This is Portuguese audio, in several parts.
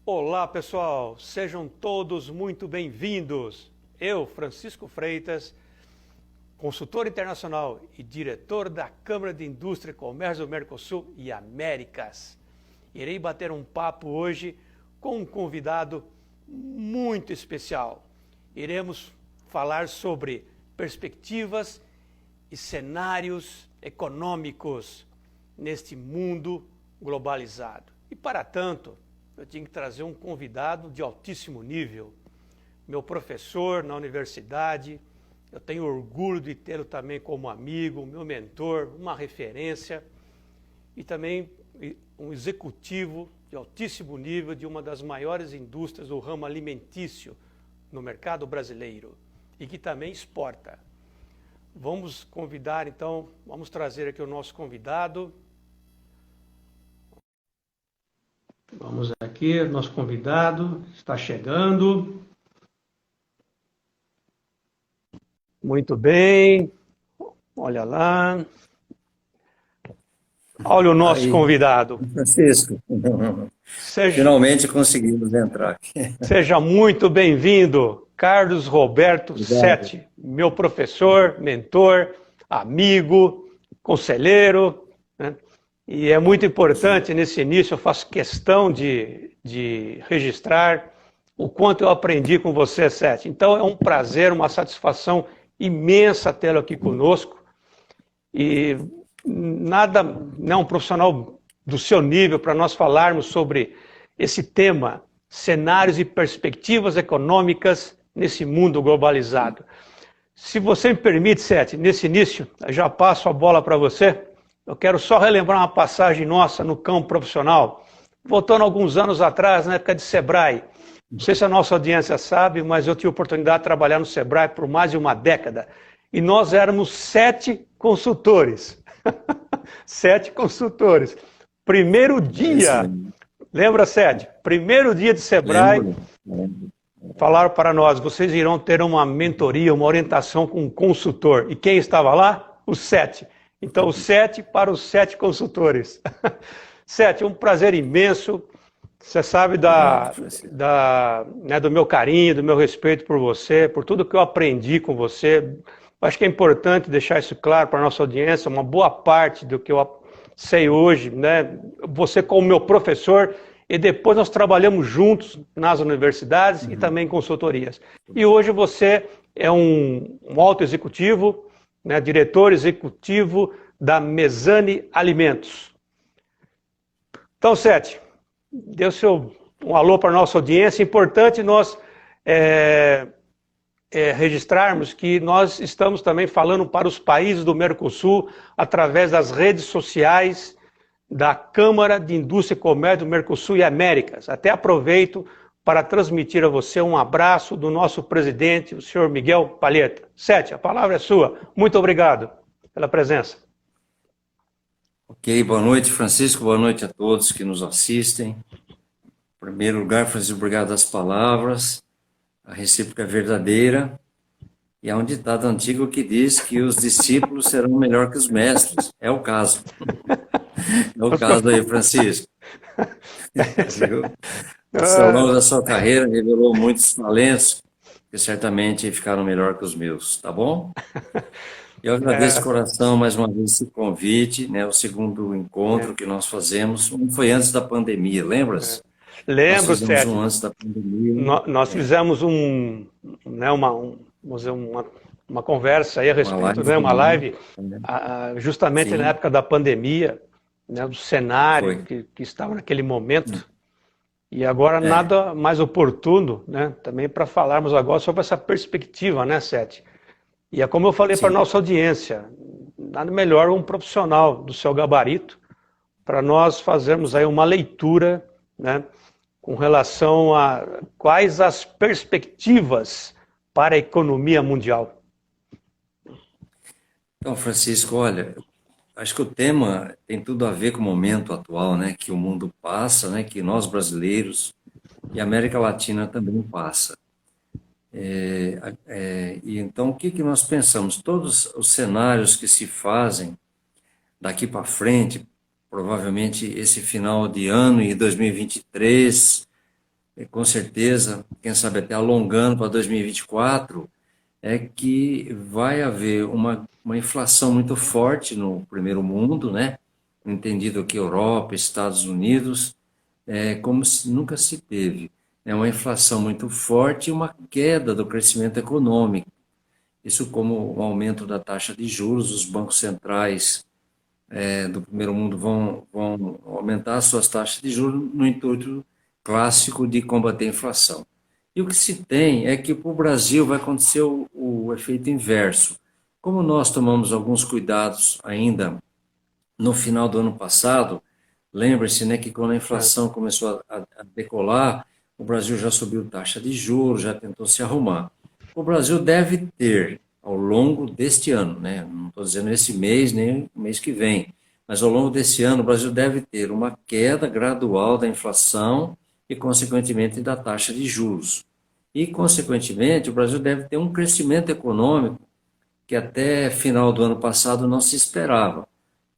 Olá, pessoal, sejam todos muito bem-vindos. Eu, Francisco Freitas, consultor internacional e diretor da Câmara de Indústria e Comércio do Mercosul e Américas. Irei bater um papo hoje com um convidado muito especial. Iremos falar sobre perspectivas e cenários econômicos neste mundo globalizado. E para tanto, eu tinha que trazer um convidado de altíssimo nível, meu professor na universidade. Eu tenho orgulho de tê-lo também como amigo, meu mentor, uma referência, e também um executivo de altíssimo nível de uma das maiores indústrias do ramo alimentício no mercado brasileiro e que também exporta. Vamos convidar, então, vamos trazer aqui o nosso convidado. Vamos aqui, nosso convidado está chegando. Muito bem, olha lá. Olha o nosso convidado. Francisco, finalmente conseguimos entrar aqui. Seja muito bem-vindo, Carlos Roberto Obrigado. Sete, meu professor, mentor, amigo, conselheiro, né? E é muito importante nesse início, eu faço questão de registrar o quanto eu aprendi com você, Sete. Então é um prazer, uma satisfação imensa tê-lo aqui conosco. E nada, né, um profissional do seu nível para nós falarmos sobre esse tema, cenários e perspectivas econômicas nesse mundo globalizado. Se você me permite, Sete, nesse início, eu já passo a bola para você. Eu quero só relembrar uma passagem nossa no campo profissional, voltando alguns anos atrás, na época de Sebrae. Não sei se a nossa audiência sabe, mas eu tive a oportunidade de trabalhar no Sebrae por mais de uma década. E nós éramos 7 consultores. 7 consultores. Primeiro dia, lembra, Sete? Primeiro dia de Sebrae, falaram para nós, vocês irão ter uma mentoria, uma orientação com um consultor. E quem estava lá? Os 7. Então, os 7 para os 7 consultores. Sete, um prazer imenso. Você sabe né, do meu carinho, do meu respeito por você, por tudo que eu aprendi com você. Acho que é importante deixar isso claro para a nossa audiência. Uma boa parte do que eu sei hoje, né, você como meu professor, e depois nós trabalhamos juntos nas universidades e também em consultorias. E hoje você é um alto executivo, né, diretor executivo da Mesani Alimentos. Então, Sete, dê um alô para a nossa audiência. É importante nós registrarmos que nós estamos também falando para os países do Mercosul através das redes sociais da Câmara de Indústria e Comércio do Mercosul e Américas. Até aproveito para transmitir a você um abraço do nosso presidente, o senhor Miguel Palheta. Sete, a palavra é sua. Muito obrigado pela presença. Ok, boa noite, Francisco, boa noite a todos que nos assistem. Em primeiro lugar, Francisco, obrigado das palavras, a recíproca é verdadeira, e há um ditado antigo que diz que os discípulos serão melhor que os mestres. É o caso. É o caso aí, Francisco. Você, ao longo da sua carreira, revelou muitos talentos que certamente ficaram melhor que os meus, tá bom? Eu agradeço de coração mais uma vez esse convite, né? O segundo encontro que nós fazemos, um foi antes da pandemia, lembra-se? Lembro, nós fizemos Sete. um antes da pandemia. Nós fizemos uma conversa aí a respeito, né? Uma live, justamente Sim. na época da pandemia, né? Do cenário que estava naquele momento. E agora nada mais oportuno, né? Também para falarmos agora sobre essa perspectiva, né, Sete? E é como eu falei para a nossa audiência, nada melhor um profissional do seu gabarito para nós fazermos aí uma leitura, né, com relação a quais as perspectivas para a economia mundial. Então, Francisco, olha, acho que o tema tem tudo a ver com o momento atual, né, que o mundo passa, né, que nós brasileiros e a América Latina também passa. E então, o que nós pensamos? Todos os cenários que se fazem daqui para frente, provavelmente esse final de ano e 2023, com certeza, quem sabe até alongando para 2024, é que vai haver uma inflação muito forte no primeiro mundo, né? Entendido que Europa, Estados Unidos, como se nunca se teve. É uma inflação muito forte e uma queda do crescimento econômico. Isso como o aumento da taxa de juros, os bancos centrais do primeiro mundo vão aumentar as suas taxas de juros no intuito clássico de combater a inflação. E o que se tem é que para o Brasil vai acontecer o efeito inverso. Como nós tomamos alguns cuidados ainda no final do ano passado, lembre-se, né, que quando a inflação começou a decolar, o Brasil já subiu taxa de juros, já tentou se arrumar. O Brasil deve ter, ao longo deste ano, né, não estou dizendo esse mês, nem o mês que vem, mas ao longo desse ano, o Brasil deve ter uma queda gradual da inflação e, consequentemente, da taxa de juros. E, consequentemente, o Brasil deve ter um crescimento econômico que até final do ano passado não se esperava.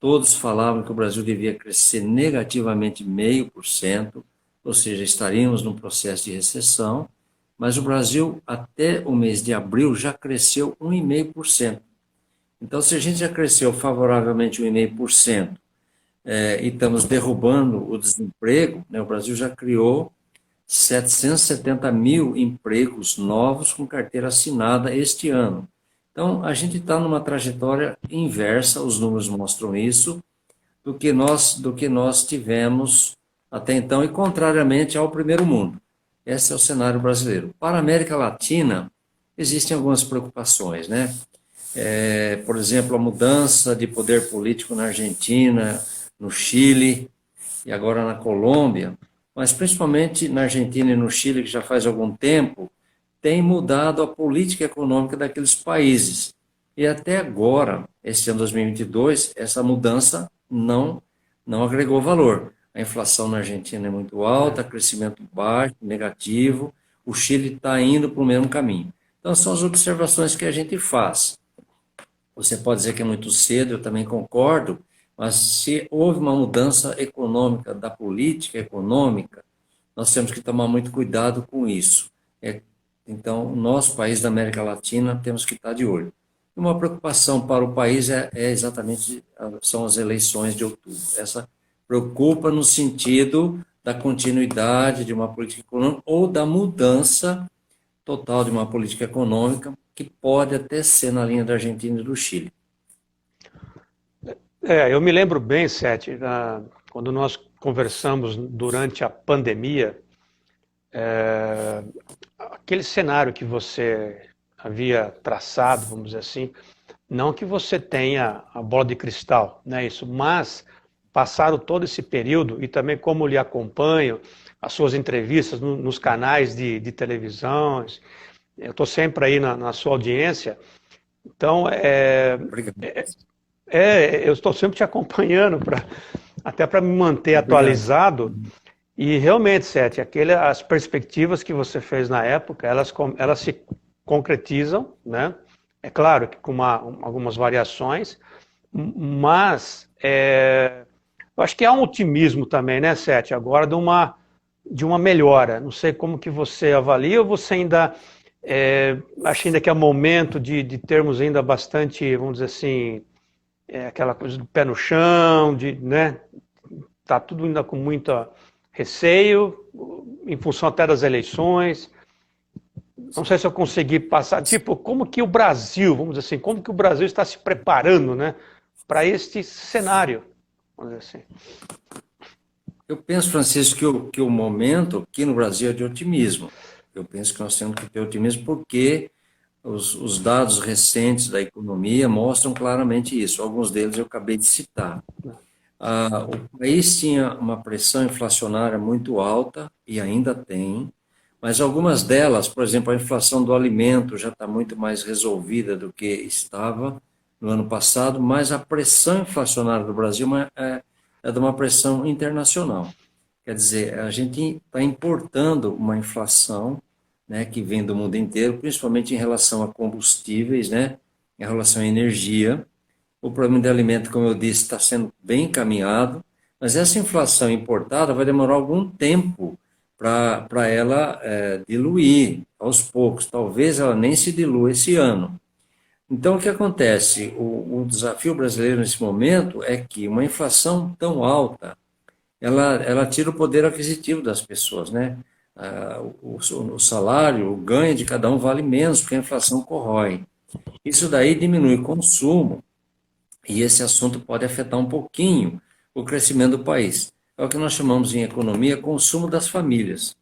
Todos falavam que o Brasil devia crescer negativamente 0,5%, ou seja, estaríamos num processo de recessão, mas o Brasil, até o mês de abril, já cresceu 1,5%. Então, se a gente já cresceu favoravelmente 1,5%, e estamos derrubando o desemprego, né, o Brasil já criou 770 mil empregos novos com carteira assinada este ano. Então, a gente está numa trajetória inversa, os números mostram isso, do que nós tivemos até então, e contrariamente ao primeiro mundo. Esse é o cenário brasileiro. Para a América Latina, existem algumas preocupações, né? Por exemplo, a mudança de poder político na Argentina, no Chile e agora na Colômbia, mas principalmente na Argentina e no Chile, que já faz algum tempo, tem mudado a política econômica daqueles países. E até agora, este ano 2022, essa mudança não agregou valor. A inflação na Argentina é muito alta, crescimento baixo, negativo, o Chile está indo para o mesmo caminho. Então, são as observações que a gente faz. Você pode dizer que é muito cedo, eu também concordo, mas se houve uma mudança econômica, da política econômica, nós temos que tomar muito cuidado com isso. Então, nós, país da América Latina, temos que estar de olho. Uma preocupação para o país exatamente são as eleições de outubro. Essa preocupa no sentido da continuidade de uma política econômica ou da mudança total de uma política econômica, que pode até ser na linha da Argentina e do Chile. Eu me lembro bem, Sete, quando nós conversamos durante a pandemia, aquele cenário que você havia traçado, vamos dizer assim, não que você tenha a bola de cristal, né, isso, mas passaram todo esse período e também como lhe acompanho, as suas entrevistas nos canais de televisão, eu estou sempre aí na sua audiência, então eu estou sempre te acompanhando até para me manter atualizado. E realmente, Sete, as perspectivas que você fez na época, elas se concretizam, né? É claro que com algumas variações, mas eu acho que há um otimismo também, né, Sete, agora de uma melhora. Não sei como que você avalia, ou você ainda acha ainda que é momento de termos ainda bastante, vamos dizer assim, aquela coisa do pé no chão, né? Tá tudo ainda com muito receio, em função até das eleições. Não sei se eu consegui passar, tipo, como que o Brasil, vamos dizer assim, como que o Brasil está se preparando, né, para este cenário, vamos dizer assim. Eu penso, Francisco, que o momento aqui no Brasil é de otimismo. Eu penso que nós temos que ter otimismo porque os dados recentes da economia mostram claramente isso. Alguns deles eu acabei de citar. O país tinha uma pressão inflacionária muito alta, e ainda tem, mas algumas delas, por exemplo, a inflação do alimento já está muito mais resolvida do que estava no ano passado, mas a pressão inflacionária do Brasil é de uma pressão internacional. Quer dizer, a gente está importando uma inflação, né, que vem do mundo inteiro, principalmente em relação a combustíveis, né, em relação à energia. O problema de alimento, como eu disse, está sendo bem encaminhado, mas essa inflação importada vai demorar algum tempo para ela diluir aos poucos. Talvez ela nem se dilua esse ano. Então, o que acontece? O desafio brasileiro nesse momento é que uma inflação tão alta, ela tira o poder aquisitivo das pessoas, né? O salário, o ganho de cada um vale menos, porque a inflação corrói. Isso daí diminui o consumo, e esse assunto pode afetar um pouquinho o crescimento do país. É o que nós chamamos em economia consumo das famílias.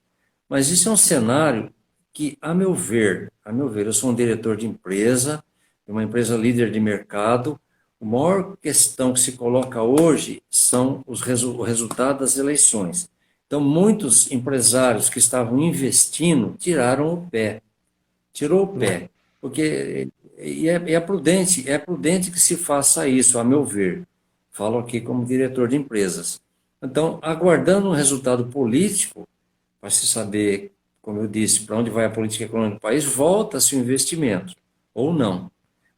Mas isso é um cenário que, a meu ver, eu sou um diretor de empresa, de uma empresa líder de mercado. A maior questão que se coloca hoje são o resultado das eleições. Então, muitos empresários que estavam investindo tiraram o pé, tirou o pé, porque é prudente que se faça isso, a meu ver. Falo aqui como diretor de empresas. Então, aguardando um resultado político, para se saber, como eu disse, para onde vai a política econômica do país, volta-se o investimento, ou não.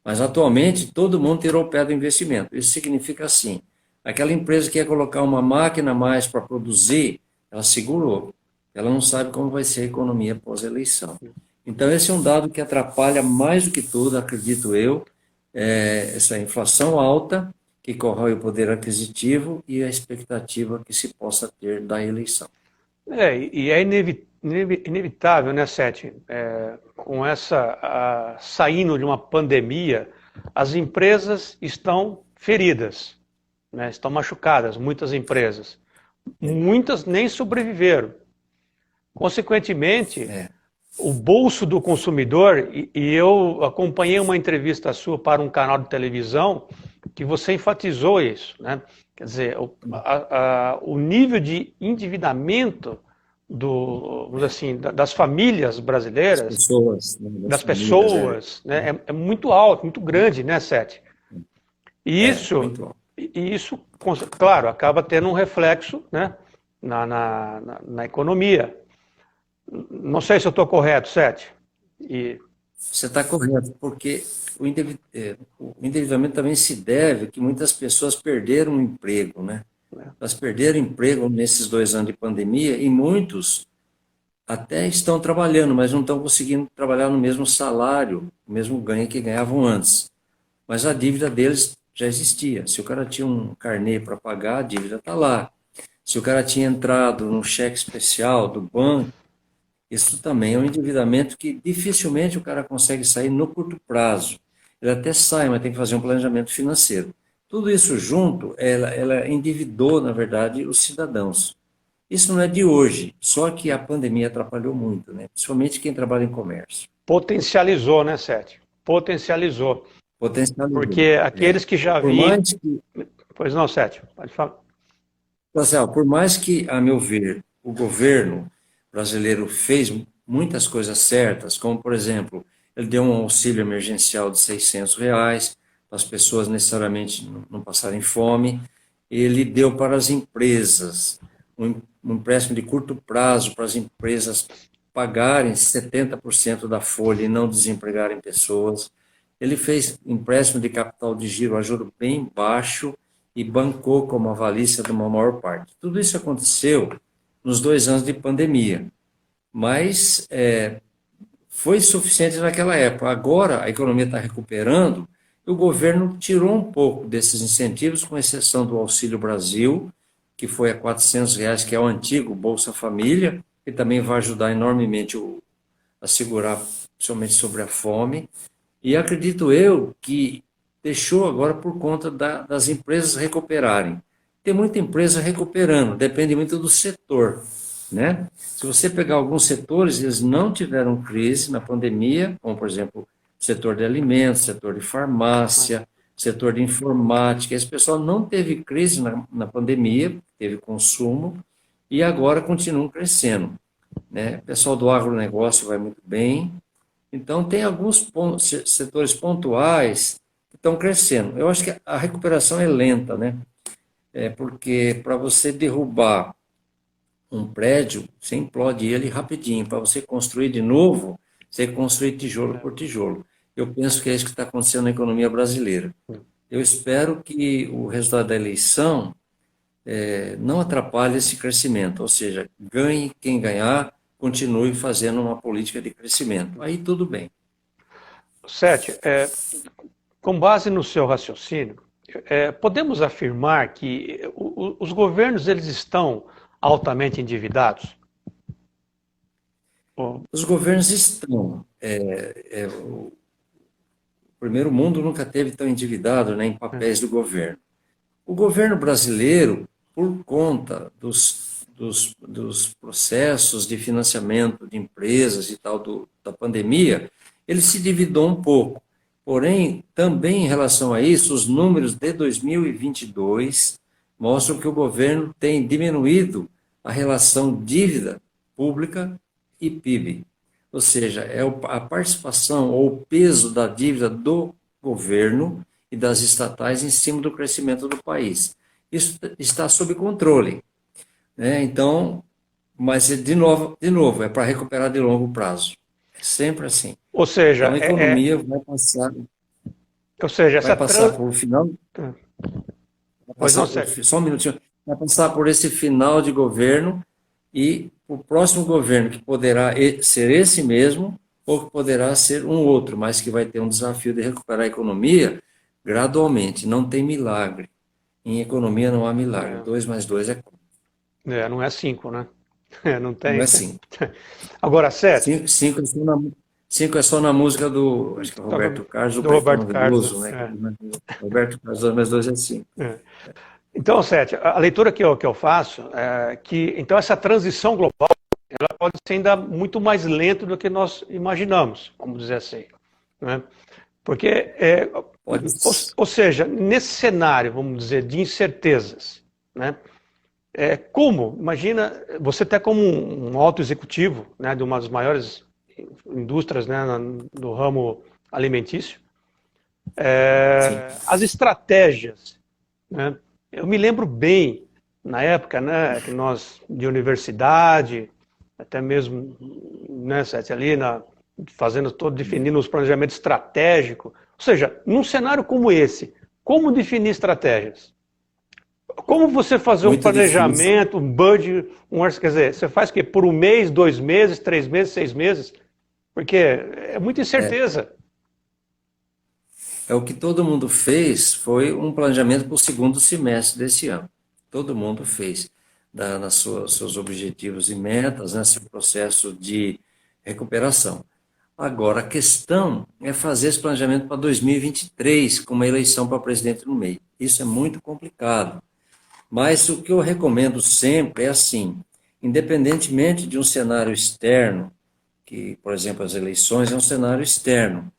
Mas, atualmente, todo mundo tirou o pé do investimento. Isso significa assim, aquela empresa que quer colocar uma máquina a mais para produzir, ela segurou. Ela não sabe como vai ser a economia pós-eleição. Então, esse é um dado que atrapalha mais do que tudo, acredito eu, essa inflação alta, que corrói o poder aquisitivo e a expectativa que se possa ter da eleição. E é inevitável, né, Sete? Com saindo de uma pandemia, as empresas estão feridas, né? Estão machucadas, muitas empresas. Muitas nem sobreviveram. Consequentemente, É, o bolso do consumidor, e eu acompanhei uma entrevista sua para um canal de televisão que você enfatizou isso, né? Quer dizer, o nível de endividamento vamos dizer assim, das famílias as brasileiras, pessoas, né, das das famílias, pessoas, né, é muito alto, muito grande, né, Sete? E isso, muito alto. e isso, claro, acaba tendo um reflexo, né, na economia. Não sei se eu estou correto, Sete. E, Você está correto, porque o endividamento também se deve que muitas pessoas perderam o emprego, né? Elas perderam emprego nesses 2 anos de pandemia e muitos até estão trabalhando, mas não estão conseguindo trabalhar no mesmo salário, no mesmo ganho que ganhavam antes. Mas a dívida deles já existia. Se o cara tinha um carnê para pagar, a dívida está lá. Se o cara tinha entrado num cheque especial do banco, isso também é um endividamento que dificilmente o cara consegue sair no curto prazo. Ele até sai, mas tem que fazer um planejamento financeiro. Tudo isso junto, ela endividou, na verdade, os cidadãos. Isso não é de hoje, só que a pandemia atrapalhou muito, né? Principalmente quem trabalha em comércio. potencializou, né, Sete? Potencializou. Potencializou. Porque aqueles que já Por vinham. mais que, Pois não, Sete, pode falar. Marcelo, por mais que, a meu ver, o governo brasileiro fez muitas coisas certas, como, por exemplo, ele deu um auxílio emergencial de R$ 600 para as pessoas necessariamente não passarem fome, ele deu para as empresas um empréstimo de curto prazo para as empresas pagarem 70% da folha e não desempregarem pessoas. Ele fez empréstimo de capital de giro a juro bem baixo e bancou como avalista de uma maior parte. Tudo isso aconteceu nos 2 anos de pandemia, mas foi suficiente naquela época. Agora a economia está recuperando e o governo tirou um pouco desses incentivos, com exceção do Auxílio Brasil, que foi a R$ 400, que é o antigo Bolsa Família, que também vai ajudar enormemente a segurar, principalmente sobre a fome. E acredito eu que deixou agora por conta das empresas recuperarem. Tem muita empresa recuperando, depende muito do setor, né? Se você pegar alguns setores, eles não tiveram crise na pandemia, como, por exemplo, o setor de alimentos, setor de farmácia, setor de informática. Esse pessoal não teve crise na pandemia, teve consumo, e agora continuam crescendo, né? O pessoal do agronegócio vai muito bem. Então, tem alguns setores pontuais que estão crescendo. Eu acho que a recuperação é lenta, né? Porque para você derrubar um prédio, você implode ele rapidinho. Para você construir de novo, você construir tijolo por tijolo. Eu penso que é isso que está acontecendo na economia brasileira. Eu espero que o resultado da eleição não atrapalhe esse crescimento, ou seja, ganhe quem ganhar, continue fazendo uma política de crescimento. Aí tudo bem. Sete, com base no seu raciocínio, podemos afirmar que os governos eles estão altamente endividados? Os governos estão. O primeiro mundo nunca teve tão endividado, né, em papéis do governo. O governo brasileiro, por conta dos processos de financiamento de empresas e tal da pandemia, ele se endividou um pouco. Porém, também em relação a isso, os números de 2022 mostram que o governo tem diminuído a relação dívida pública e PIB. Ou seja, a participação ou o peso da dívida do governo e das estatais em cima do crescimento do país. Isso está sob controle. Né? Então, mas de novo, é para recuperar de longo prazo. É sempre assim. Ou seja, então, a economia vai passar por final. Só um minutinho. Vai passar por esse final de governo e o próximo governo, que poderá ser esse mesmo, ou que poderá ser um outro, mas que vai ter um desafio de recuperar a economia gradualmente. Não tem milagre. Em economia não há milagre. 2 mais 2 é 4. Não é 5, né? Não tem. Não é 5. Agora, 7. 5 é só na música do, acho que é Roberto Carlos, do Roberto Carlos, né? Roberto Carlos, 2 mais 2 é 5. Então, 7, a leitura que eu faço é que então essa transição global ela pode ser ainda muito mais lenta do que nós imaginamos, vamos dizer assim, né? Porque, ou seja, nesse cenário, vamos dizer, de incertezas, né? Imagina, você até como um alto executivo, né, de uma das maiores indústrias, né, no ramo alimentício, as estratégias, né? Eu me lembro bem, na época, né, que nós, de universidade, até mesmo, né, Sete, ali, definindo os planejamentos estratégicos. Ou seja, num cenário como esse, como definir estratégias? Como você fazer um planejamento, um budget, quer dizer, você faz o quê? Por um mês, 2 meses, 3 meses, 6 meses? Porque é muita incerteza. O que todo mundo fez foi um planejamento para o segundo semestre desse ano. Todo mundo fez, nos seus objetivos e metas, nesse processo de recuperação. Agora, a questão é fazer esse planejamento para 2023, com uma eleição para presidente no meio. Isso é muito complicado. Mas o que eu recomendo sempre é assim, independentemente de um cenário externo, que, por exemplo, as eleições é um cenário externo,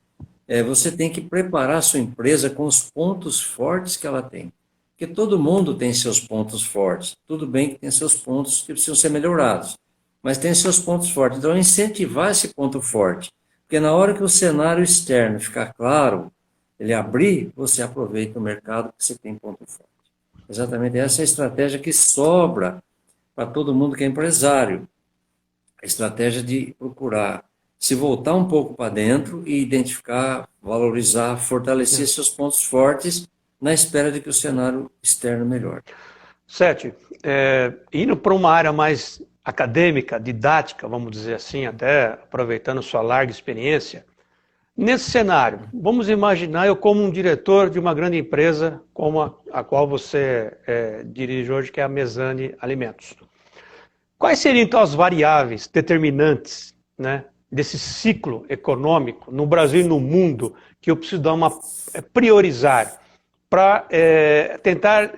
você tem que preparar a sua empresa com os pontos fortes que ela tem. Porque todo mundo tem seus pontos fortes. Tudo bem que tem seus pontos que precisam ser melhorados, mas tem seus pontos fortes. Então, incentivar esse ponto forte. Porque na hora que o cenário externo ficar claro, ele abrir, você aproveita o mercado que você tem ponto forte. Exatamente essa é a estratégia que sobra para todo mundo que é empresário. A estratégia de procurar se voltar um pouco para dentro e identificar, valorizar, fortalecer seus pontos fortes na espera de que o cenário externo melhore. Sete, indo para uma área mais acadêmica, didática, vamos dizer assim, até aproveitando sua larga experiência, nesse cenário, vamos imaginar eu como um diretor de uma grande empresa como a qual você dirige hoje, que é a Mesani Alimentos. Quais seriam então as variáveis determinantes, né, desse ciclo econômico no Brasil e no mundo que eu preciso dar priorizar para tentar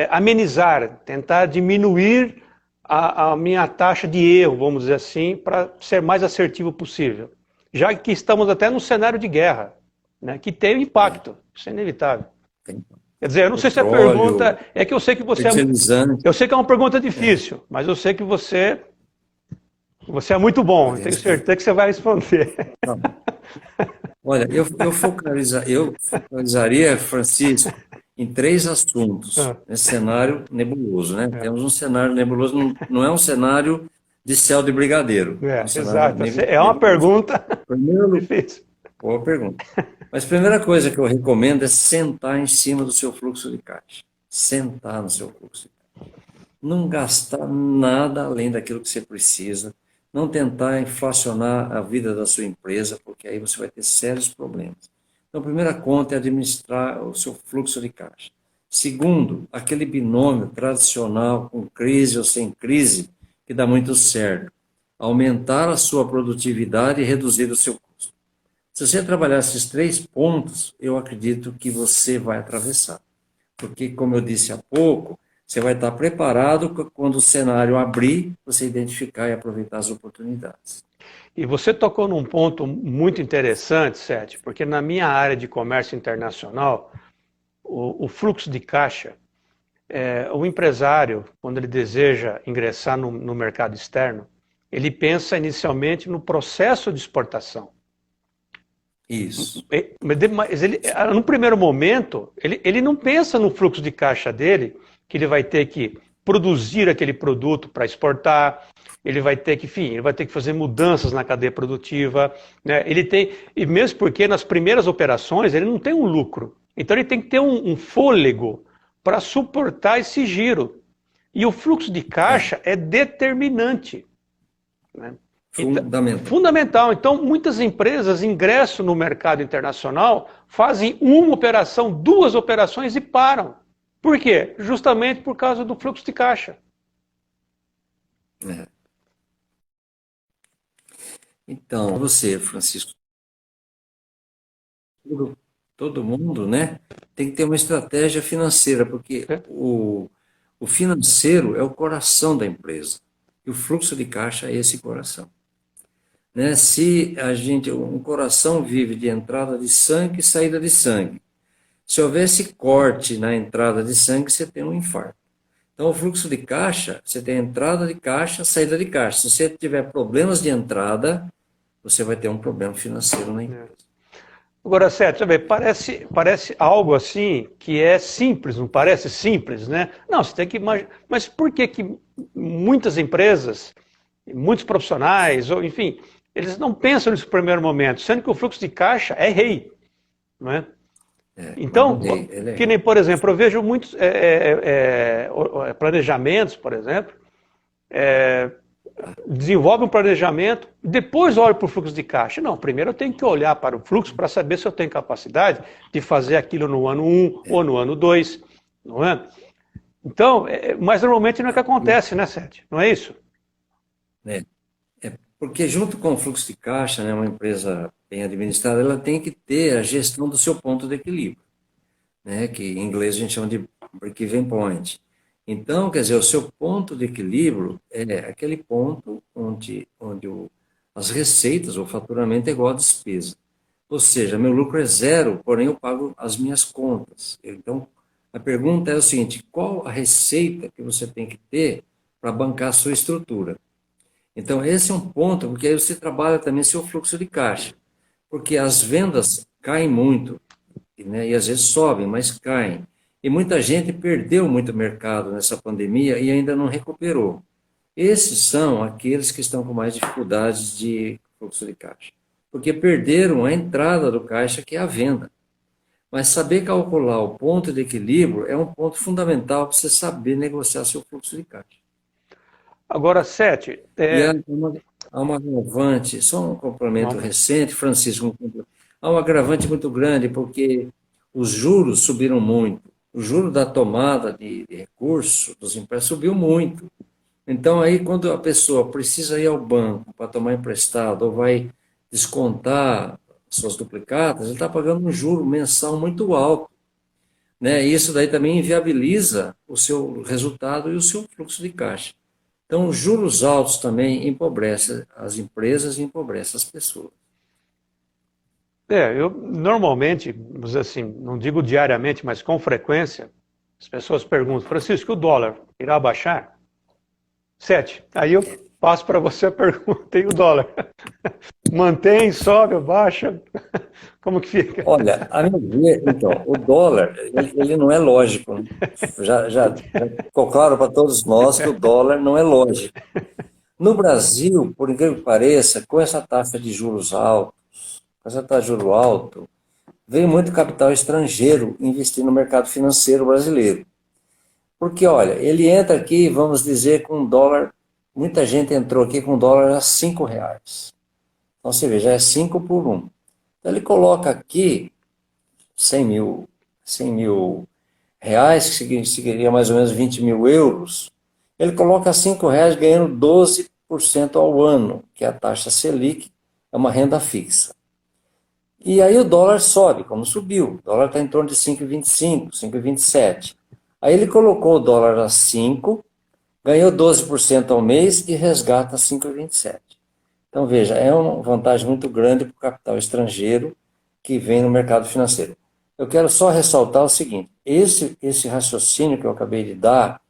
amenizar, tentar diminuir a minha taxa de erro, vamos dizer assim, para ser mais assertivo possível? Já que estamos até num cenário de guerra, né, que tem um impacto, isso é inevitável. Quer dizer, eu não sei se a pergunta é que eu sei que você eu sei que é uma pergunta difícil, mas eu sei que você é muito bom, tenho certeza que você vai responder. Olha, eu focalizaria, Francisco, em 3 assuntos nesse cenário nebuloso, né? Temos um cenário nebuloso, não é um cenário de céu de brigadeiro. Exato. É uma pergunta difícil. Boa pergunta. Mas a primeira coisa que eu recomendo é sentar em cima do seu fluxo de caixa. Sentar no seu fluxo de caixa. Não gastar nada além daquilo que você precisa, não tentar inflacionar a vida da sua empresa, porque aí você vai ter sérios problemas. Então, a primeira conta é administrar o seu fluxo de caixa. Segundo, aquele binômio tradicional, com crise ou sem crise, que dá muito certo. Aumentar a sua produtividade e reduzir o seu custo. Se você trabalhar esses 3 pontos, eu acredito que você vai atravessar. Porque, como eu disse há pouco, você vai estar preparado quando o cenário abrir, você identificar e aproveitar as oportunidades. E você tocou num ponto muito interessante, Sete, porque na minha área de comércio internacional, o fluxo de caixa, o empresário, quando ele deseja ingressar no mercado externo, ele pensa inicialmente no processo de exportação. Isso. Mas ele, no primeiro momento, ele não pensa no fluxo de caixa dele, que ele vai ter que produzir aquele produto para exportar, ele vai ter que, enfim, ele vai ter que fazer mudanças na cadeia produtiva, né? Ele tem, e mesmo porque nas primeiras operações ele não tem um lucro, então ele tem que ter um fôlego para suportar esse giro. E o fluxo de caixa é determinante, né? Fundamental. Fundamental. Então, muitas empresas ingressam no mercado internacional, fazem uma operação, 2 operações e param. Por quê? Justamente por causa do fluxo de caixa. É. Então, você, Francisco, todo mundo, né, tem que ter uma estratégia financeira, porque o financeiro é o coração da empresa. E o fluxo de caixa é esse coração. Né? Se um coração vive de entrada de sangue e saída de sangue, se houvesse corte na entrada de sangue, você tem um infarto. Então, o fluxo de caixa, você tem entrada de caixa, saída de caixa. Se você tiver problemas de entrada, você vai ter um problema financeiro na empresa. Agora, Sérgio, parece algo assim que é simples, não parece simples, né? Não, você tem que imaginar. Mas por que muitas empresas, muitos profissionais, ou enfim, eles não pensam nesse primeiro momento, sendo que o fluxo de caixa é rei, não é? Então, que nem, por exemplo, eu vejo muitos planejamentos, por exemplo, desenvolve um planejamento, depois olho para o fluxo de caixa. Não, primeiro eu tenho que olhar para o fluxo para saber se eu tenho capacidade de fazer aquilo no ano 1 ou no ano 2, não é? Então, mas normalmente não é o que acontece, né, Sete? Não é isso? Porque junto com o fluxo de caixa, né, uma empresa bem administrada, ela tem que ter a gestão do seu ponto de equilíbrio, né, que em inglês a gente chama de break-even point. Então, quer dizer, o seu ponto de equilíbrio é aquele ponto onde as receitas, o faturamento é igual à despesa. Ou seja, meu lucro é zero, porém eu pago as minhas contas. Então, a pergunta é o seguinte: qual a receita que você tem que ter para bancar a sua estrutura? Então, esse é um ponto, porque aí você trabalha também seu fluxo de caixa. Porque as vendas caem muito, né, e às vezes sobem, mas caem. E muita gente perdeu muito mercado nessa pandemia e ainda não recuperou. Esses são aqueles que estão com mais dificuldades de fluxo de caixa. Porque perderam a entrada do caixa, que é a venda. Mas saber calcular o ponto de equilíbrio é um ponto fundamental para você saber negociar seu fluxo de caixa. Agora, Sete... Há uma agravante, só um complemento recente, Francisco, há um agravante muito grande, porque os juros subiram muito. O juro da tomada de recursos dos empréstimos subiu muito. Então, aí, quando a pessoa precisa ir ao banco para tomar emprestado ou vai descontar suas duplicatas, ele está pagando um juro mensal muito alto. Né? E isso daí também inviabiliza o seu resultado e o seu fluxo de caixa. Então, os juros altos também empobrecem as empresas e empobrecem as pessoas. Eu normalmente, assim, não digo diariamente, mas com frequência, as pessoas perguntam: Francisco, o dólar irá baixar? Sete. Aí eu passo para você a pergunta: e o dólar? Mantém, sobe, baixa? Como que fica? Olha, a meu ver, então, o dólar, ele não é lógico. Né? Já ficou claro para todos nós que o dólar não é lógico. No Brasil, por incrível que pareça, com essa taxa de juros altos, com essa taxa de juros alto, veio muito capital estrangeiro investir no mercado financeiro brasileiro. Porque, olha, ele entra aqui, vamos dizer, com um dólar, muita gente entrou aqui com um dólar a R$ 5. Então, você vê, já é 5 por 1. Então, ele coloca aqui 100 mil reais, que seria mais ou menos 20 mil euros. Ele coloca R$ 5 ganhando 12% ao ano, que é a taxa Selic, é uma renda fixa. E aí o dólar sobe, como subiu. O dólar está em torno de 5,25, 5,27. Aí ele colocou o dólar a 5, ganhou 12% ao mês e resgata 5,27. Então, veja, é uma vantagem muito grande para o capital estrangeiro que vem no mercado financeiro. Eu quero só ressaltar o seguinte, esse raciocínio que eu acabei de dar,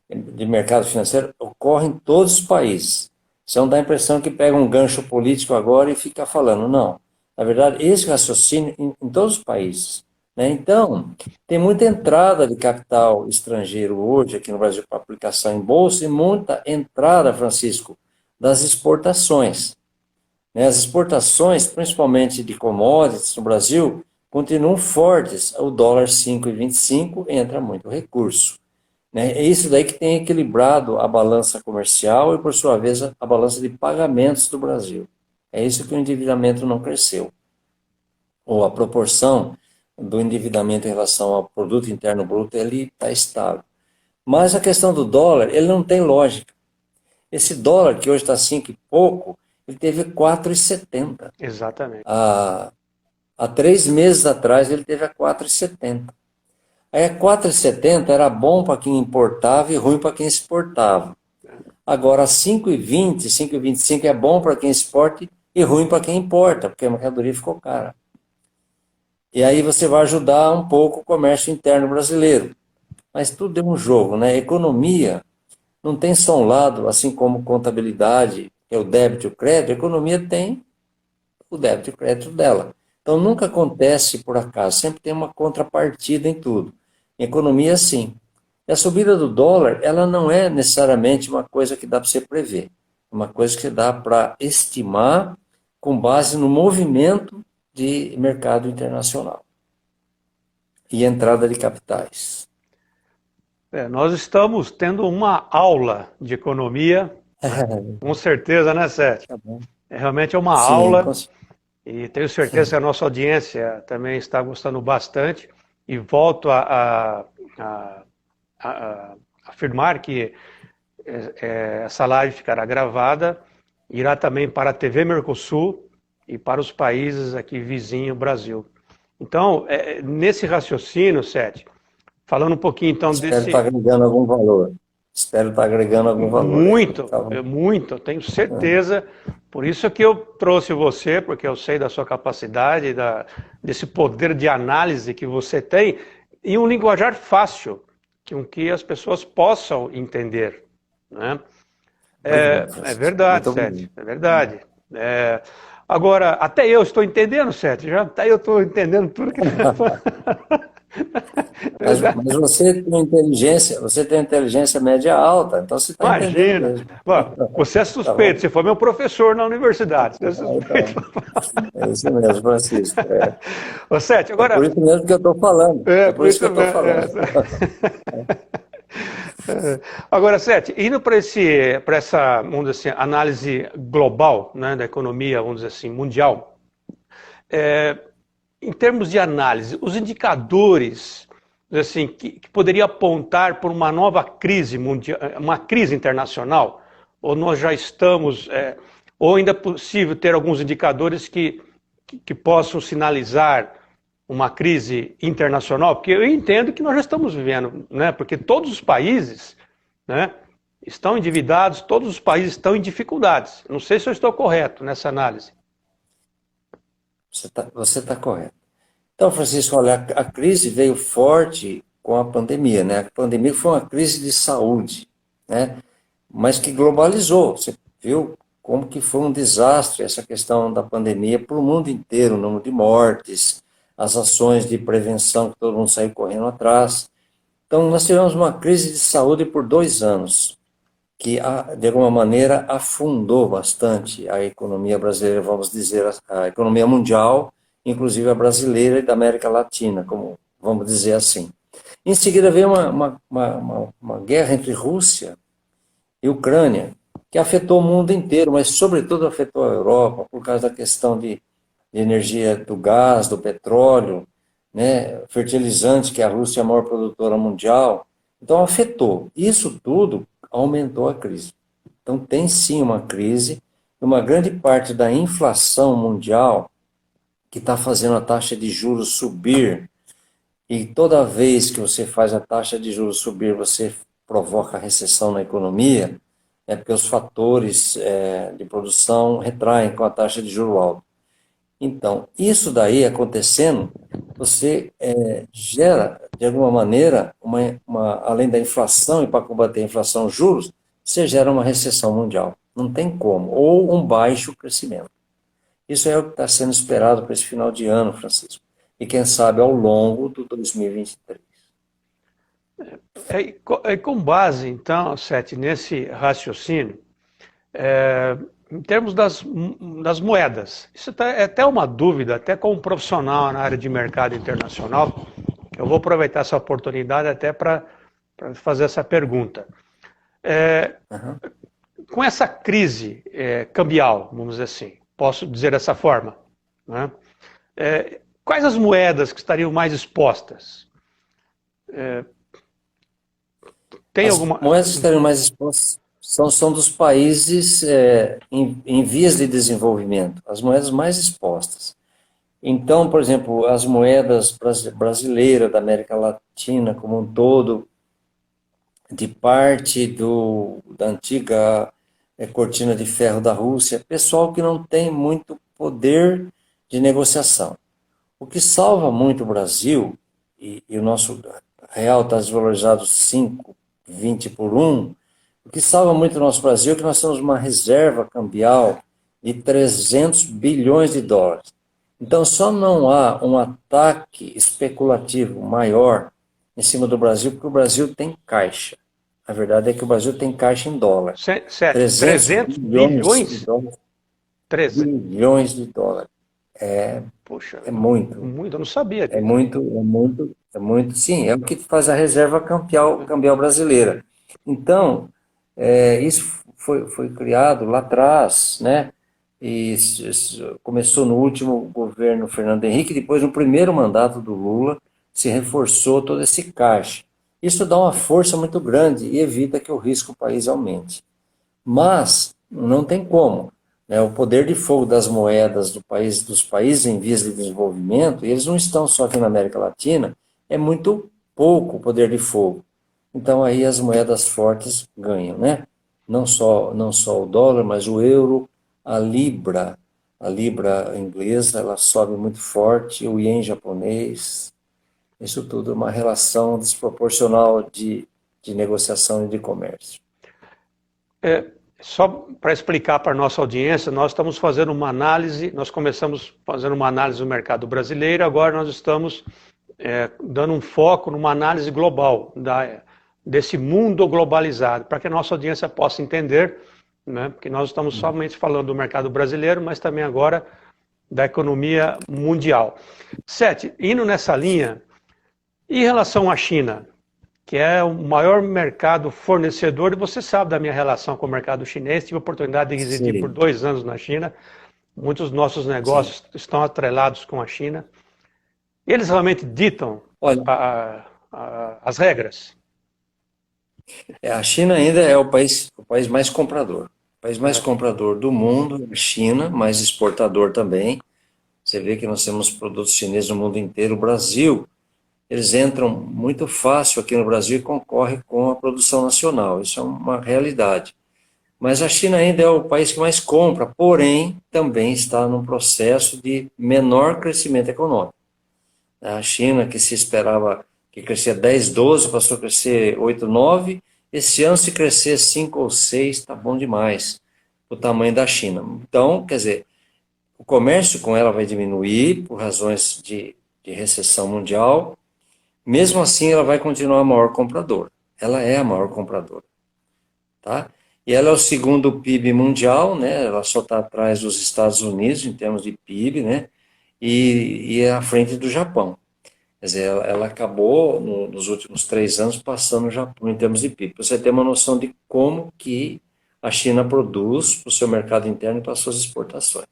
de mercado financeiro, ocorre em todos os países. Você não dá a impressão que pega um gancho político agora e fica falando, não. Na verdade, esse raciocínio em todos os países. Né? Então, tem muita entrada de capital estrangeiro hoje aqui no Brasil para aplicação em bolsa e muita entrada, Francisco, das exportações. Né? As exportações, principalmente de commodities no Brasil, continuam fortes. O dólar 5,25 entra muito recurso. Né? É isso daí que tem equilibrado a balança comercial e, por sua vez, a balança de pagamentos do Brasil. É isso que o endividamento não cresceu. Ou a proporção do endividamento em relação ao produto interno bruto, ele está estável. Mas a questão do dólar, ele não tem lógica. Esse dólar, que hoje está 5 e pouco, ele teve 4,70. Exatamente. Há 3 meses atrás, ele teve a 4,70. Aí a 4,70 era bom para quem importava e ruim para quem exportava. Agora, 5,20, 5,25 é bom para quem exporta e ruim para quem importa, porque a mercadoria ficou cara. E aí você vai ajudar um pouco o comércio interno brasileiro. Mas tudo é um jogo, né? Economia não tem só um lado, assim como contabilidade, que é o débito e o crédito, a economia tem o débito e o crédito dela. Então nunca acontece por acaso, sempre tem uma contrapartida em tudo. Em economia, sim. E a subida do dólar, ela não é necessariamente uma coisa que dá para você prever. É uma coisa que dá para estimar com base no movimento de mercado internacional e entrada de capitais. Nós estamos tendo uma aula de economia, com certeza, né, Sete? Tá bom. Realmente é uma Sim, aula e tenho certeza que a nossa audiência também está gostando bastante e volto a afirmar que essa live ficará gravada, irá também para a TV Mercosul e para os países aqui vizinho Brasil. Então, nesse raciocínio, Sete, falando um pouquinho então Espero desse... estar agregando algum valor. Espero estar agregando algum valor. Muito, Tá bom. muito, tenho certeza. Por isso que eu trouxe você, porque eu sei da sua capacidade, desse poder de análise que você tem, e um linguajar fácil, com que as pessoas possam entender. Né? É verdade, Sete, é verdade. Agora, até eu estou entendendo, Sete, já até eu estou entendendo tudo que Mas você tem inteligência média alta, então você está entendendo Imagina. mesmo. Bom, você é suspeito, você foi meu professor na universidade. Você é suspeito. Então, é isso mesmo, Francisco. Ô, Sete, É agora... por isso mesmo que eu estou falando. É por isso que eu estou falando. Agora, Sete, indo para essa, vamos dizer assim, análise global, né, da economia, vamos dizer assim, mundial, em termos de análise, os indicadores assim, que poderia apontar por uma nova crise mundial, uma crise internacional, ou nós já estamos, ou ainda é possível ter alguns indicadores que possam sinalizar uma crise internacional? Porque eu entendo que nós já estamos vivendo, né? Porque todos os países, né, estão endividados, todos os países estão em dificuldades. Não sei se eu estou correto nessa análise. Você está correto. Então, Francisco, olha, a crise veio forte com a pandemia, né? A pandemia foi uma crise de saúde, né? Mas que globalizou. Você viu como que foi um desastre essa questão da pandemia para o mundo inteiro, o número de mortes, as ações de prevenção que todo mundo saiu correndo atrás. Então, nós tivemos uma crise de saúde por 2 anos, que, de alguma maneira, afundou bastante a economia brasileira, vamos dizer, a economia mundial, inclusive a brasileira e da América Latina, como vamos dizer assim. Em seguida veio uma guerra entre Rússia e Ucrânia, que afetou o mundo inteiro, mas sobretudo afetou a Europa, por causa da questão de energia do gás, do petróleo, né, fertilizantes, que a Rússia é a maior produtora mundial. Então afetou. Isso tudo aumentou a crise. Então tem sim uma crise, uma grande parte da inflação mundial que está fazendo a taxa de juros subir, e toda vez que você faz a taxa de juros subir, você provoca recessão na economia, é porque os fatores de produção retraem com a taxa de juros alta. Então, isso daí acontecendo, você gera, de alguma maneira, além da inflação, e para combater a inflação, juros, você gera uma recessão mundial. Não tem como. Ou um baixo crescimento. Isso é o que está sendo esperado para esse final de ano, Francisco. E quem sabe ao longo do 2023. Com base, então, Sete, nesse raciocínio, em termos das moedas, isso é até uma dúvida, até como profissional na área de mercado internacional, eu vou aproveitar essa oportunidade até para fazer essa pergunta. Com essa crise cambial, vamos dizer assim, posso dizer dessa forma, né? Quais as moedas que estariam mais expostas? Tem As alguma... moedas que estariam mais expostas são dos países em vias de desenvolvimento, as moedas mais expostas. Então, por exemplo, as moedas brasileiras, da América Latina como um todo, de parte da antiga cortina de ferro da Rússia, pessoal que não tem muito poder de negociação. O que salva muito o Brasil, e o nosso real está desvalorizado 5,20 por 1, o que salva muito o nosso Brasil é que nós temos uma reserva cambial de 300 bilhões de dólares. Então, só não há um ataque especulativo maior em cima do Brasil, porque o Brasil tem caixa. A verdade é que o Brasil tem caixa em dólar. 300 bilhões de dólares. 300 bilhões de dólares. Poxa, É muito. Eu não sabia disso. É muito, sim, é o que faz a reserva cambial brasileira. Então, isso foi criado lá atrás, né? E isso começou no último governo Fernando Henrique, depois no primeiro mandato do Lula, se reforçou todo esse caixa. Isso dá uma força muito grande e evita que o risco do país aumente. Mas não tem como. O poder de fogo das moedas dos países em vias de desenvolvimento, e eles não estão só aqui na América Latina, é muito pouco o poder de fogo. Então aí as moedas fortes ganham, né? Não só o dólar, mas o euro, a libra inglesa, ela sobe muito forte, o ien japonês, isso tudo é uma relação desproporcional de negociação e de comércio. Só para explicar para a nossa audiência, nós estamos fazendo uma análise, nós começamos fazendo uma análise do mercado brasileiro, agora nós estamos dando um foco numa análise global desse mundo globalizado, para que a nossa audiência possa entender, né, porque nós estamos somente falando do mercado brasileiro, mas também agora da economia mundial. Sete, indo nessa linha, em relação à China, que é o maior mercado fornecedor, e você sabe da minha relação com o mercado chinês, tive a oportunidade de residir por 2 anos na China, muitos dos nossos negócios estão atrelados com a China. Eles realmente ditam as regras? A China ainda é o país mais comprador. O país mais comprador do mundo é a China, mais exportador também. Você vê que nós temos produtos chineses no mundo inteiro. O Brasil, eles entram muito fácil aqui no Brasil e concorrem com a produção nacional. Isso é uma realidade. Mas a China ainda é o país que mais compra, porém, também está num processo de menor crescimento econômico. A China, que se esperava que crescia 10, 12, passou a crescer 8, 9. Esse ano, se crescer 5 ou 6, está bom demais o tamanho da China. Então, quer dizer, o comércio com ela vai diminuir por razões de recessão mundial. Mesmo assim, ela vai continuar a maior compradora. Ela é a maior compradora. Tá? E ela é o segundo PIB mundial, né? Ela só está atrás dos Estados Unidos em termos de PIB, né? E é à frente do Japão. Quer dizer, ela acabou nos últimos 3 anos passando o Japão em termos de PIB. Para você ter uma noção de como que a China produz para o seu mercado interno e para as suas exportações.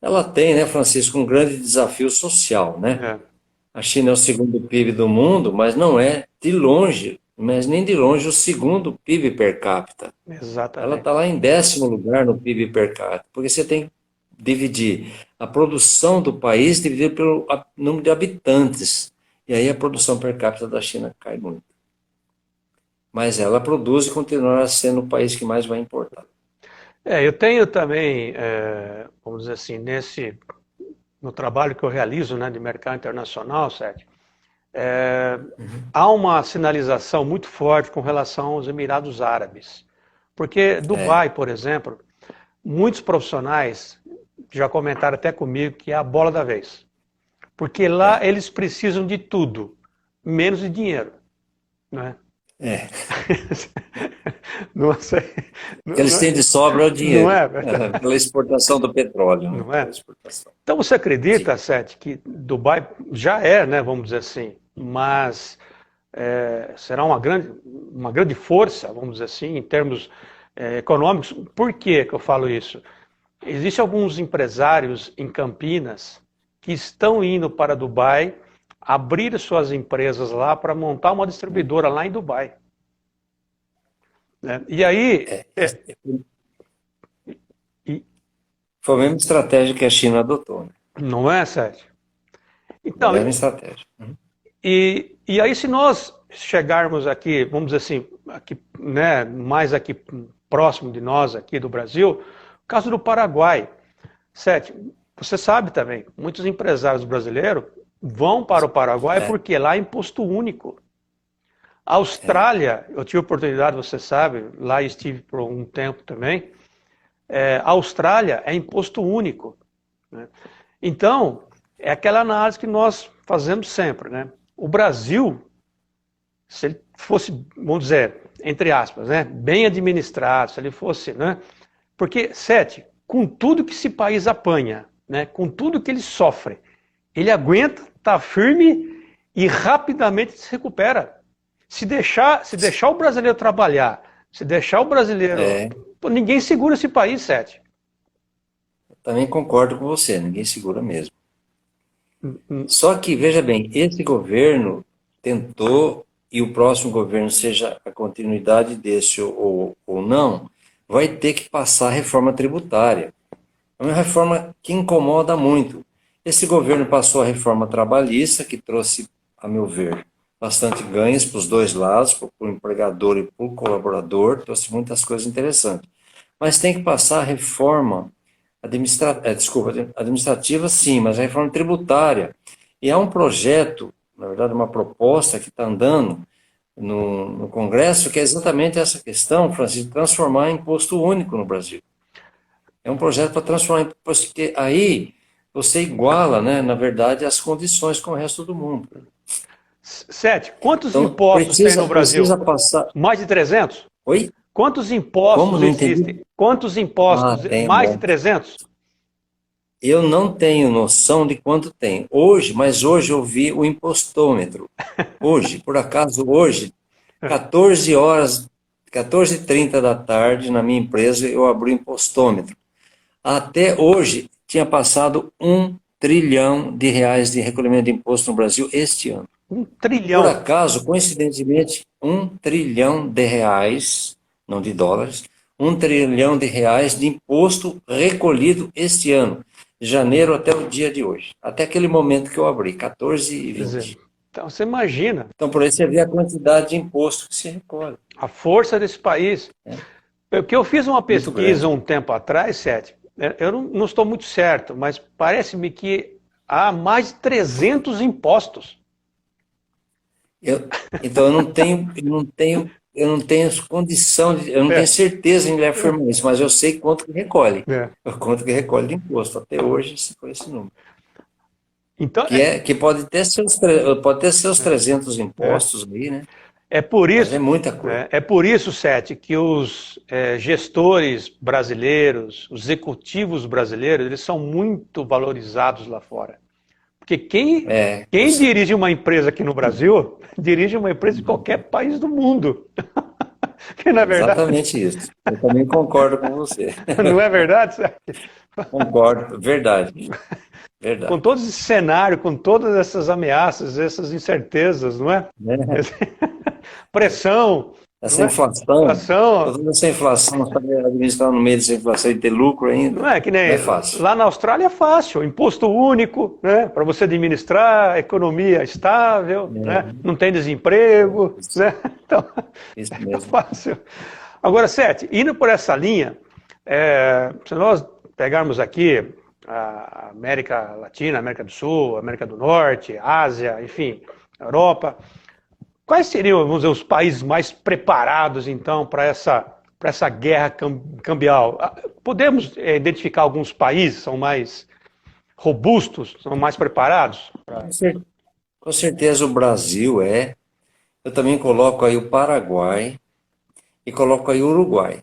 Ela tem, né, Francisco, um grande desafio social, né? É, A China é o segundo PIB do mundo, mas não é de longe, mas nem de longe o segundo PIB per capita. Ela está exatamente. lá em 10º lugar no PIB per capita, porque você tem que dividir a produção do país dividido pelo número de habitantes. E aí a produção per capita da China cai muito. Mas ela produz e continuará sendo o país que mais vai importar. Eu tenho também, vamos dizer assim, no trabalho que eu realizo, né, de mercado internacional, Sérgio, há uma sinalização muito forte com relação aos Emirados Árabes. Porque É, Dubai, por exemplo, muitos profissionais já comentaram até comigo que é a bola da vez. Porque lá é, eles precisam de tudo, menos de dinheiro. Né? é. Não sei, O que eles têm de sobra é o não dinheiro, é verdade? pela exportação do petróleo, né? Não Pela é? exportação. Então você Sim. acredita, Sete, que Dubai já é, né, vamos dizer assim, mas será uma grande força, vamos dizer assim, em termos econômicos. Por que eu falo isso? Existem alguns empresários em Campinas que estão indo para Dubai abrir suas empresas lá para montar uma distribuidora lá em Dubai. Né? E aí, É. Foi a mesma estratégia que a China adotou, né? não é, Sérgio? A Então, mesma estratégia. e aí se nós chegarmos aqui, vamos dizer assim, aqui, né, mais aqui próximo de nós, aqui do Brasil, o caso do Paraguai. Sérgio, você sabe também, muitos empresários brasileiros vão para o Paraguai É, porque lá é imposto único. A é, Austrália, eu tive oportunidade, você sabe, lá estive por um tempo também. A Austrália é imposto único. Né? Então, é aquela análise que nós fazemos sempre. Né? O Brasil, se ele fosse, vamos dizer, entre aspas, né, bem administrado, se ele fosse, né, porque, Sete, com tudo que esse país apanha, né, com tudo que ele sofre, ele aguenta, está firme e rapidamente se recupera. Se deixar o brasileiro trabalhar, se deixar o brasileiro. é. Pô, ninguém segura esse país, Sete. Também concordo com você, ninguém segura mesmo. Só que, veja bem, esse governo tentou, e o próximo governo, seja a continuidade desse ou não, vai ter que passar a reforma tributária. É uma reforma que incomoda muito. Esse governo passou a reforma trabalhista, que trouxe, a meu ver, bastante ganhos para os dois lados, para o empregador e para o colaborador, trouxe muitas coisas interessantes. Mas tem que passar a reforma administrativa, sim, mas a reforma tributária. E há um projeto, na verdade, uma proposta que está andando no Congresso, que é exatamente essa questão, Francisco, de transformar em imposto único no Brasil. É um projeto para transformar em imposto, porque aí você iguala, né, na verdade, as condições com o resto do mundo. Sete, quantos Então, impostos tem no precisa Brasil? passar. Mais de 300? Oi? Quantos Como? impostos Não entendi? existem? Quantos Ah, impostos? tem um Mais de monte. 300? Eu não tenho noção de quanto tem. Hoje, mas hoje eu vi o impostômetro. Hoje, por acaso, hoje, 14 horas, 14h30 da tarde, na minha empresa, eu abri o impostômetro. Até hoje, tinha passado R$ 1 trilhão de recolhimento de imposto no Brasil este ano. 1 trilhão. Por acaso, coincidentemente, R$ 1 trilhão, não de dólares, R$ 1 trilhão de imposto recolhido este ano, de janeiro até o dia de hoje, até aquele momento que eu abri, Quer dizer, 14h20. então você imagina Então, por aí você vê a quantidade de imposto que se recolhe. a força desse país. Porque eu fiz uma Muito pesquisa grande. um tempo atrás, Sete, eu não estou muito certo, mas parece-me que há mais de 300 impostos. Eu, então, eu não tenho condição, eu não tenho É, certeza em lhe afirmar isso, mas eu sei quanto que recolhe. é. Quanto que recolhe de imposto. Até hoje, esse foi esse número. Então, Que pode ter seus 300 é, impostos aí, né? é por Mas é isso, muita coisa. é por isso, Sete, que os gestores brasileiros, os executivos brasileiros, eles são muito valorizados lá fora. Porque quem dirige uma empresa aqui no Brasil, dirige uma empresa em qualquer país do mundo. Que não é verdade? Exatamente isso. Eu também concordo com você. Não é verdade, Sérgio? Concordo, verdade, Com verdade. todo esse cenário, com todas essas ameaças, essas incertezas, não é? Né? Pressão, Essa não é? inflação, Inflação, toda essa inflação, saber administrar no meio dessa inflação e ter lucro não ainda, é que não nem é fácil. lá na Austrália é fácil, imposto único, né? Para você administrar, economia estável, né? É, Não tem desemprego, isso, né? Então isso é mesmo. fácil. Agora, Sete, indo por essa linha, se nós pegarmos aqui a América Latina, América do Sul, América do Norte, Ásia, enfim, Europa, quais seriam, vamos dizer, os países mais preparados, então, para essa guerra cambial? Podemos identificar alguns países que são mais robustos, são mais preparados? Com certeza o Brasil é. Eu também coloco aí o Paraguai e coloco aí o Uruguai.